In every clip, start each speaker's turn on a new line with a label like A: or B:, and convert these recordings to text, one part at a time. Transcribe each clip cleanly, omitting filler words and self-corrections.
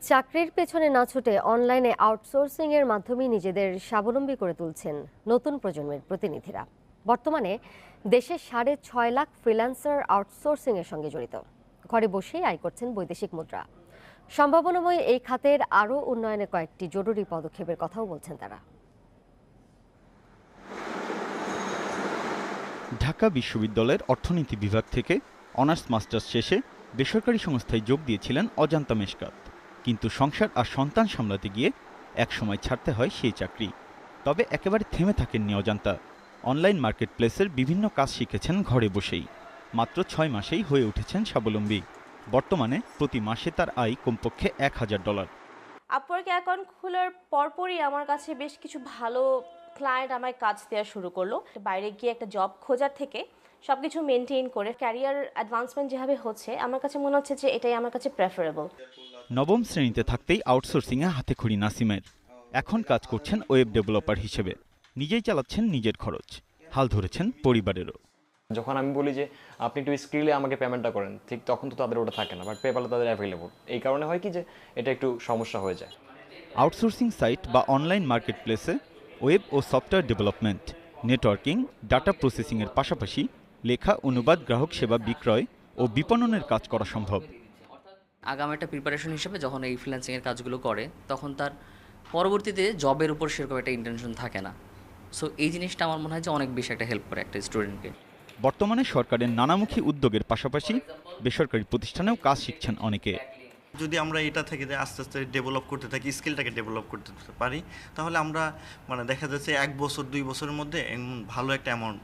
A: চাকরির পেছনে না ছুটে অনলাইনে আউটসোর্সিং এর মাধ্যমে নিজেদের স্বাবলম্বী করে তুলছেন নতুন প্রজন্মের প্রতিনিধিরা। বর্তমানে দেশে ৬.৫ লাখ ফ্রিল্যান্সার আউটসোর্সিং এর সঙ্গে জড়িত। ঘরে বসেই আয় করছেন বৈদেশিক মুদ্রা। সম্ভাবনাময় এই খাতের আরও উন্নয়নে কয়েকটি জরুরি পদক্ষেপের কথাও বলছেন তারা।
B: ঢাকা বিশ্ববিদ্যালয়ের অর্থনীতি বিভাগ থেকে অনার্স মাস্টার্স শেষে বেসরকারি সংস্থায় যোগ দিয়েছিলেন অজান্তা মেশকাত। কিন্তু সংসার আর সন্তান সামলাতে গিয়ে একসময় ছাড়তে হয় সেই চাকরি। তবে একেবারে থেমে থাকেননি অজান্তা। অনলাইন মার্কেট প্লেসের বিভিন্ন কাজ শিখেছেন ঘরে বসেই। মাত্র ৬ মাসেই হয়ে উঠেছেন স্বাবলম্বী। বর্তমানে প্রতি মাসে তার আয় কমপক্ষে $১,০০০।
C: আপওয়ার্ক অ্যাকাউন্ট খোলার পরপরই আমার কাছে বেশ কিছু ভালো ক্লায়েন্ট আমায় কাজ দেওয়া শুরু করলো। বাইরে গিয়ে একটা জব খোঁজার থেকে সবকিছু মেনটেন করে ক্যারিয়ার অ্যাডভান্সমেন্ট যেভাবে হচ্ছে, আমার কাছে মনে হচ্ছে যে এটাই আমার কাছে প্রেফারেবল।
B: নবম শ্রেণীতে থাকতেই আউটসোর্সিংয়ে হাতেখড়ি নাসিমের। এখন কাজ করছেন ওয়েব ডেভেলপার হিসেবে। নিজেই চালাচ্ছেন নিজের খরচ, হাল ধরেছেন পরিবারেরও।
D: যখন আমি বলি যে আপনি একটু স্ক্রিলে আমাকে পেমেন্টটা করেন, ঠিক তখন তো তাদের ওটা থাকে না, বাট পেপ্যালে তাদের অ্যাভেলেবল। এই কারণে হয় কি যে এটা একটু সমস্যা হয়ে যায়।
B: আউটসোর্সিং সাইট বা অনলাইন মার্কেট প্লেসে ওয়েব ও সফটওয়্যার ডেভেলপমেন্ট, নেটওয়ার্কিং, ডাটা প্রসেসিংয়ের পাশাপাশি লেখা, অনুবাদ, গ্রাহক সেবা বিক্রয় ও বিপণনের কাজ করা সম্ভব।
E: আগাম একটা প্রিপারেশন হিসেবে যখন এই ফ্রিল্যান্সিংয়ের কাজগুলো করে, তখন তার পরবর্তীতে জবের উপর সেরকম একটা ইন্টেনশন থাকে না। সো এই জিনিসটা আমার মনে হয় যে অনেক বেশি একটা হেল্প করে একটা স্টুডেন্টকে।
B: বর্তমানে সরকারের নানামুখী উদ্যোগের পাশাপাশি বেসরকারি প্রতিষ্ঠানেও কাজ শিখছেন অনেকে।
F: যদি আমরা এটা থেকে আস্তে আস্তে ডেভেলপ করতে থাকি, স্কিলটাকে ডেভেলপ করতে পারি, তাহলে আমরা দেখা যাচ্ছে 1 বছর 2 বছরের মধ্যে ভালো একটা অ্যামাউন্ট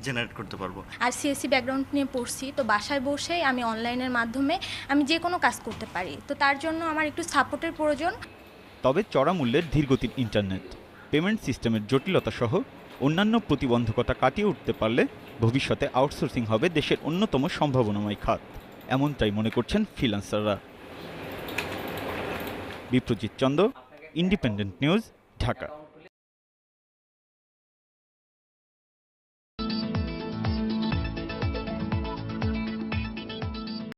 F: জেনারেট করতে পারবো।
G: আর সিএসসি ব্যাকগ্রাউন্ড নিয়ে পড়ছি, তো বাসায় বসেই আমি অনলাইনের মাধ্যমে আমি যে কোনো কাজ করতে পারি। তো তার জন্য আমার একটু সাপোর্টের প্রয়োজন।
B: তবে চড়া মূল্যের ধীরগতির ইন্টারনেট, পেমেন্ট সিস্টেমের জটিলতা সহ অন্যান্য প্রতিবন্ধকতা কাটিয়ে উঠতে পারলে ভবিষ্যতে আউটসোর্সিং হবে দেশের অন্যতম সম্ভাবনাময় খাত। এমনটাই মনে করছেন ফ্রিল্যান্সাররা। Biprajit Chanda, independent news, Dhaka.